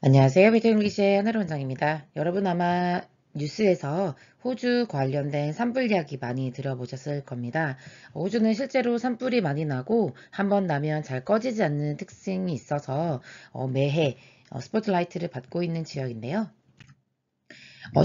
안녕하세요. 배틀잉글리시의 하나로 원장입니다. 여러분 아마 뉴스에서 호주 관련된 산불 이야기 많이 들어보셨을 겁니다. 호주는 실제로 산불이 많이 나고 한 번 나면 잘 꺼지지 않는 특징이 있어서 매해 스포트라이트를 받고 있는 지역인데요.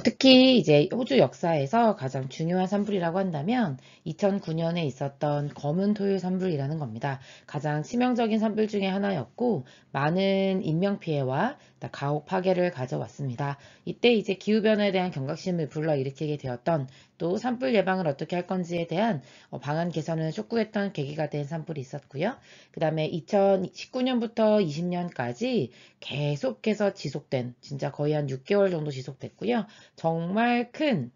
특히 이제 호주 역사에서 가장 중요한 산불이라고 한다면 2009년에 있었던 검은 토요 산불이라는 겁니다. 가장 치명적인 산불 중에 하나였고 많은 인명피해와 가옥 파괴를 가져왔습니다. 이때 이제 기후변화에 대한 경각심을 불러일으키게 되었던 또 산불 예방을 어떻게 할 건지에 대한 방안 개선을 촉구했던 계기가 된 산불이 있었고요. 그 다음에 2019년부터 20년까지 계속해서 지속된 진짜 거의 한 6개월 정도 지속됐고요. 정말 큰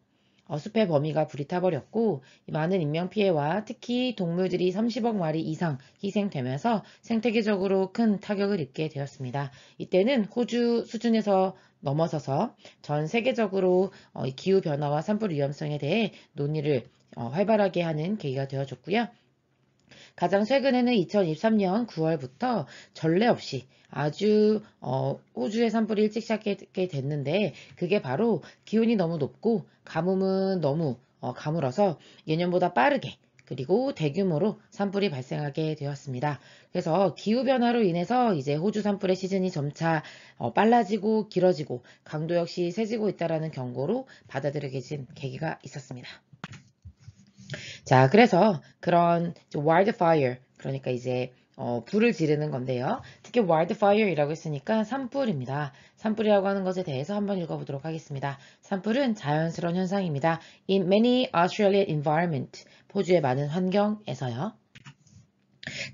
숲의 범위가 불이 타버렸고 많은 인명피해와 특히 동물들이 30억 마리 이상 희생되면서 생태계적으로 큰 타격을 입게 되었습니다. 이때는 호주 수준에서 넘어서서 전 세계적으로 기후변화와 산불 위험성에 대해 논의를 활발하게 하는 계기가 되어줬고요. 가장 최근에는 2023년 9월부터 전례 없이 아주 호주의 산불이 일찍 시작하게 됐는데 그게 바로 기온이 너무 높고 가뭄은 너무 가물어서 예년보다 빠르게 그리고 대규모로 산불이 발생하게 되었습니다. 그래서 기후변화로 인해서 이제 호주 산불의 시즌이 점차 빨라지고 길어지고 강도 역시 세지고 있다는 경고로 받아들여진 계기가 있었습니다. 자, 그래서 그런 wildfire, 그러니까 이제 불을 지르는 건데요. 특히 wildfire이라고 했으니까 산불입니다. 산불이라고 하는 것에 대해서 한번 읽어보도록 하겠습니다. 산불은 자연스러운 현상입니다. In many Australian environment, 호주의 많은 환경에서요.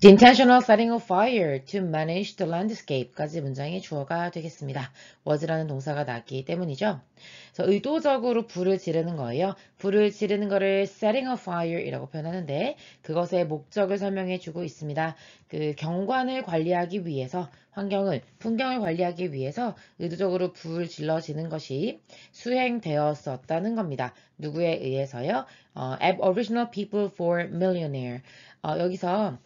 The intentional setting of fire to manage the landscape까지 문장이 주어가 되겠습니다. was라는 동사가 나왔기 때문이죠. 그래서 의도적으로 불을 지르는 거예요. 불을 지르는 거를 setting a fire이라고 표현하는데 그것의 목적을 설명해 주고 있습니다. 그 경관을 관리하기 위해서 풍경을 관리하기 위해서 의도적으로 불을 질러지는 것이 수행되었었다는 겁니다. 누구에 의해서요? Aboriginal people for millionaire. 여기서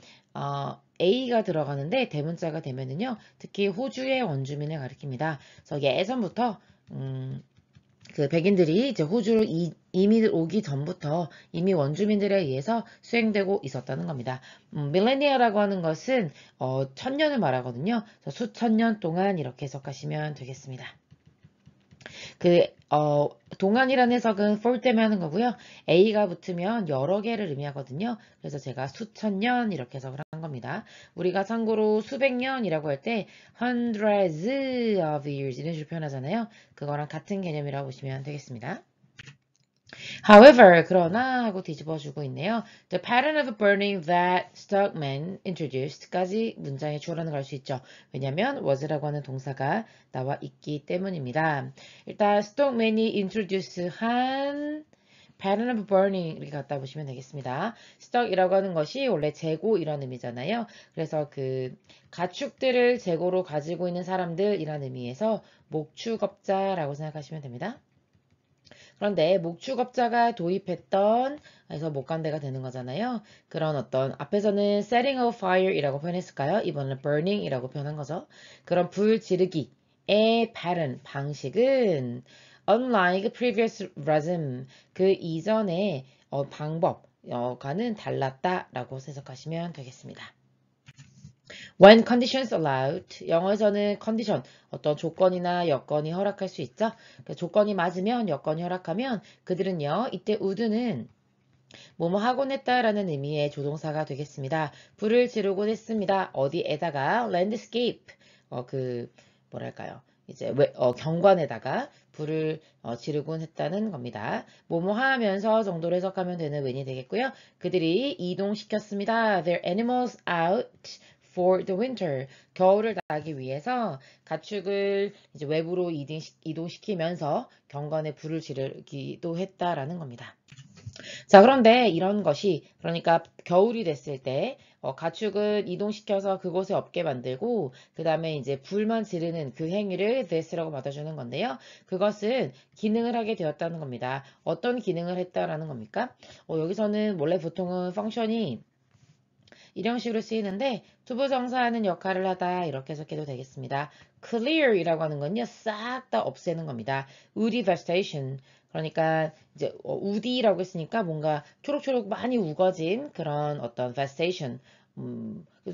A가 들어가는데 대문자가 되면은요, 특히 호주의 원주민을 가리킵니다. 그래서 예전부터 그 백인들이 이제 호주로 이민 오기 전부터 이미 원주민들에 의해서 수행되고 있었다는 겁니다. 밀레니아라고 하는 것은 천년을 말하거든요. 그래서 수천 년 동안 이렇게 해석하시면 되겠습니다. 동안이라는 해석은 for 때문에 하는 거고요. A가 붙으면 여러 개를 의미하거든요. 그래서 제가 수천 년 이렇게 해석을 한 겁니다. 우리가 참고로 수백 년이라고 할 때 hundreds of years 이런 식으로 표현하잖아요. 그거랑 같은 개념이라고 보시면 되겠습니다. However, 그러나 하고 뒤집어주고 있네요. The pattern of burning that Stockman introduced까지 문장의 주어라는 걸 알 수 있죠. 왜냐하면 was라고 하는 동사가 나와 있기 때문입니다. 일단 Stockman이 introduce 한 pattern of burning 이렇게 갖다 보시면 되겠습니다. stock이라고 하는 것이 원래 재고 이런 의미잖아요. 그래서 그 가축들을 재고로 가지고 있는 사람들이라는 의미에서 목축업자라고 생각하시면 됩니다. 그런데 목축업자가 도입했던 해서 목간대가 되는 거잖아요. 그런 어떤 앞에서는 setting a fire이라고 표현했을까요? 이번에는 burning이라고 표현한 거죠. 그런 불 지르기의 pattern 방식은 unlike previous regime 그 이전의 방법과는 달랐다라고 해석하시면 되겠습니다. When conditions allowed, 영어에서는 condition, 어떤 조건이나 여건이 허락할 수 있죠. 그 조건이 맞으면, 여건이 허락하면 그들은요, 이때 would는 뭐뭐 하곤 했다라는 의미의 조동사가 되겠습니다. 불을 지르곤 했습니다. 어디에다가 landscape, 뭐랄까요. 이제 경관에다가 불을 지르곤 했다는 겁니다. 뭐뭐 하면서 정도로 해석하면 되는 when이 되겠고요. 그들이 이동시켰습니다. Their animals out for the winter. 겨울을 나기 위해서 가축을 이제 외부로 이동시키면서 경관에 불을 지르기도 했다라는 겁니다. 자, 그런데 이런 것이 그러니까 겨울이 됐을 때 가축을 이동시켜서 그곳에 없게 만들고 그 다음에 이제 불만 지르는 그 행위를 this라고 받아주는 건데요. 그것은 기능을 하게 되었다는 겁니다. 어떤 기능을 했다라는 겁니까? 여기서는 원래 보통은 펑션이 이런 식으로 쓰이는데 투부정사하는 역할을 하다 이렇게 해석해도 되겠습니다. clear이라고 하는 건요. 싹 다 없애는 겁니다. woody vegetation. 그러니까 이제 우디라고 했으니까 뭔가 초록초록 많이 우거진 그런 어떤 vegetation.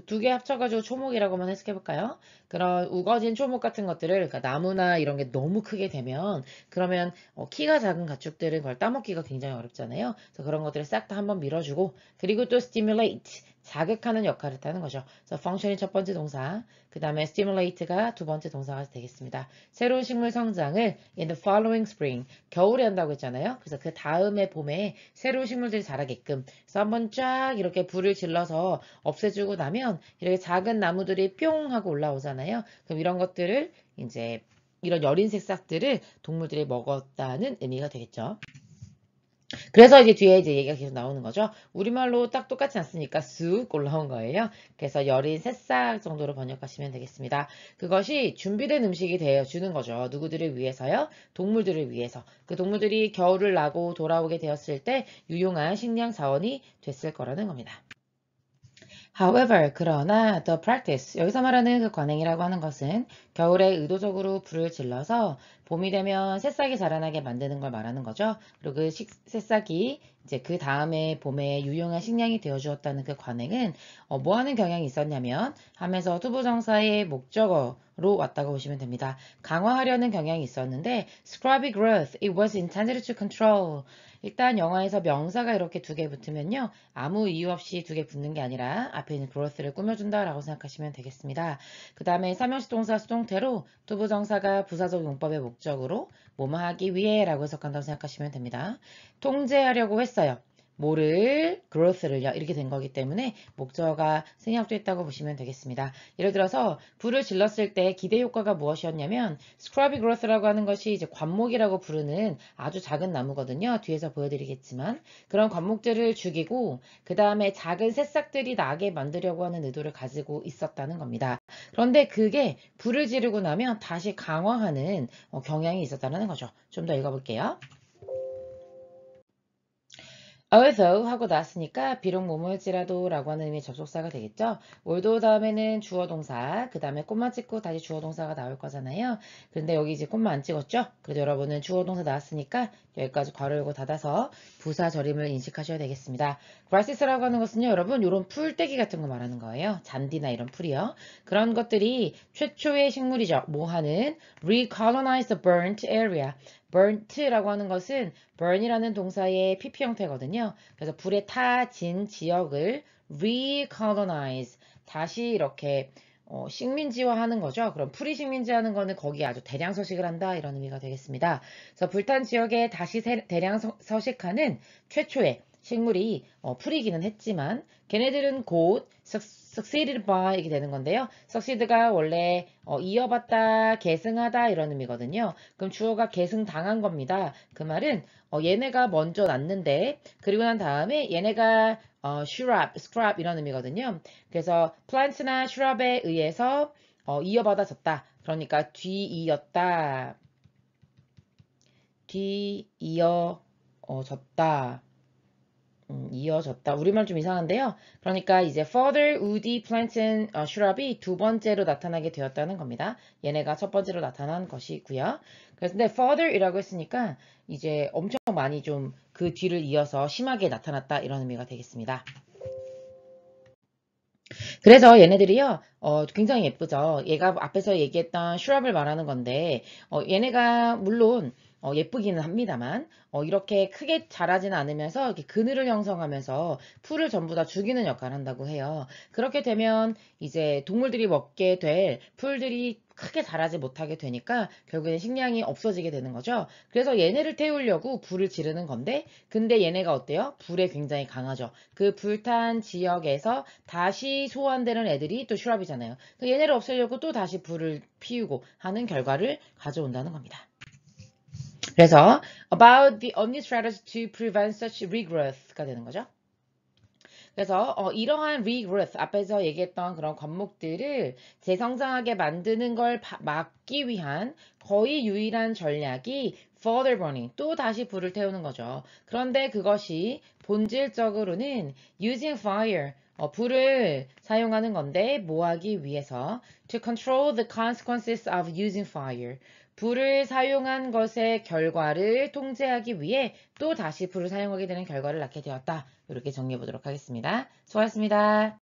두 개 합쳐가지고 초목이라고만 해석해볼까요? 그런 우거진 초목 같은 것들을, 그러니까 나무나 이런 게 너무 크게 되면, 그러면 키가 작은 가축들은 그걸 따먹기가 굉장히 어렵잖아요. 그래서 그런 것들을 싹 다 한번 밀어주고, 그리고 또 stimulate, 자극하는 역할을 하는 거죠. 그래서 function이 첫 번째 동사, 그 다음에 stimulate가 두 번째 동사가 되겠습니다. 새로운 식물 성장을 in the following spring, 겨울에 한다고 했잖아요. 그래서 그 다음에 봄에 새로운 식물들이 자라게끔. 그래서 한번 쫙 이렇게 불을 질러서 없애주고 나면 이렇게 작은 나무들이 뿅 하고 올라오잖아요. 그럼 이런 것들을 이제 이런 여린 새싹들을 동물들이 먹었다는 의미가 되겠죠. 그래서 이제 뒤에 이제 얘기가 계속 나오는 거죠. 우리말로 딱 똑같지 않습니까? 쑥 올라온 거예요. 그래서 여린 새싹 정도로 번역하시면 되겠습니다. 그것이 준비된 음식이 되어 주는 거죠. 누구들을 위해서요? 동물들을 위해서. 그 동물들이 겨울을 나고 돌아오게 되었을 때 유용한 식량 자원이 됐을 거라는 겁니다. However, 그러나 the practice, 여기서 말하는 그 관행이라고 하는 것은 겨울에 의도적으로 불을 질러서 봄이 되면 새싹이 자라나게 만드는 걸 말하는 거죠. 그리고 그 새싹이 이제 그 다음에 봄에 유용한 식량이 되어 주었다는 그 관행은 뭐 하는 경향이 있었냐면 하면서 투부정사의 목적어로 왔다고 보시면 됩니다. 강화하려는 경향이 있었는데 scrubby growth, it was intended to control. 일단 영어에서 명사가 이렇게 두 개 붙으면요. 아무 이유 없이 두 개 붙는 게 아니라 앞에 있는 growth를 꾸며준다라고 생각하시면 되겠습니다. 그 다음에 삼형식 동사 수동태로 투부정사가 부사적 용법의 목적으로 뭐뭐 하기 위해 라고 해석한다고 생각하시면 됩니다. 통제하려고 했어요. 뭐를? growth를요. 이렇게 된 거기 때문에 목적어가 생략됐다고 보시면 되겠습니다. 예를 들어서 불을 질렀을 때 기대 효과가 무엇이었냐면 scrubby growth라고 하는 것이 이제 관목이라고 부르는 아주 작은 나무거든요. 뒤에서 보여드리겠지만 그런 관목들을 죽이고 그 다음에 작은 새싹들이 나게 만들려고 하는 의도를 가지고 있었다는 겁니다. 그런데 그게 불을 지르고 나면 다시 강화하는 경향이 있었다는 거죠. 좀 더 읽어볼게요. although 하고 나왔으니까 비록 뭐뭐일지라도 라고 하는 의미의 접속사가 되겠죠. although 다음에는 주어 동사, 그 다음에 콤마 찍고 다시 주어 동사가 나올 거잖아요. 근데 여기 이제 콤마 안 찍었죠? 그래도 여러분은 주어 동사 나왔으니까 여기까지 괄호 열고 닫아서 부사 절임을 인식하셔야 되겠습니다. grasses라고 하는 것은요, 여러분, 이런 풀떼기 같은 거 말하는 거예요. 잔디나 이런 풀이요. 그런 것들이 최초의 식물이죠. 뭐 하는? recolonize the burnt area. burnt라고 하는 것은 burn이라는 동사의 PP 형태거든요. 그래서 불에 타진 지역을 recolonize, 다시 이렇게 식민지화하는 거죠. 그럼 풀이 식민지하는 거는 거기에 아주 대량 서식을 한다 이런 의미가 되겠습니다. 그래서 불탄 지역에 다시 대량 서식하는 최초의 식물이 풀이기는 했지만 걔네들은 곧 succeeded by 이렇게 되는 건데요. succeed가 원래 이어받다, 계승하다 이런 의미거든요. 그럼 주어가 계승당한 겁니다. 그 말은 얘네가 먼저 났는데 그리고 난 다음에 얘네가 shrub 이런 의미거든요. 그래서 plant나 shrub에 의해서 이어받아졌다. 그러니까 뒤이었다. 뒤이어졌다. 이어졌다. 우리말 좀 이상한데요. 그러니까 이제 further woody plant and shrub이 두 번째로 나타나게 되었다는 겁니다. 얘네가 첫 번째로 나타난 것이고요. 그래서 근데 further이라고 했으니까 이제 엄청 많이 좀 그 뒤를 이어서 심하게 나타났다 이런 의미가 되겠습니다. 그래서 얘네들이요, 굉장히 예쁘죠. 얘가 앞에서 얘기했던 슈랍을 말하는 건데, 얘네가 물론 예쁘기는 합니다만, 이렇게 크게 자라지는 않으면서 이렇게 그늘을 형성하면서 풀을 전부 다 죽이는 역할을 한다고 해요. 그렇게 되면 이제 동물들이 먹게 될 풀들이 크게 자라지 못하게 되니까 결국엔 식량이 없어지게 되는 거죠. 그래서 얘네를 태우려고 불을 지르는 건데, 근데 얘네가 어때요? 불에 굉장히 강하죠. 그 불탄 지역에서 다시 소환되는 애들이 또 슈랍이잖아요. 얘네를 없애려고 또 다시 불을 피우고 하는 결과를 가져온다는 겁니다. 그래서 about the only strategy to prevent such regrowth가 되는 거죠. 그래서 이러한 regrowth, 앞에서 얘기했던 그런 관목들을 재성장하게 만드는 걸 막기 위한 거의 유일한 전략이 further burning, 또 다시 불을 태우는 거죠. 그런데 그것이 본질적으로는 using fire, 불을 사용하는 건데 뭐 하기 위해서 to control the consequences of using fire. 불을 사용한 것의 결과를 통제하기 위해 또 다시 불을 사용하게 되는 결과를 낳게 되었다. 이렇게 정리해 보도록 하겠습니다. 수고하셨습니다.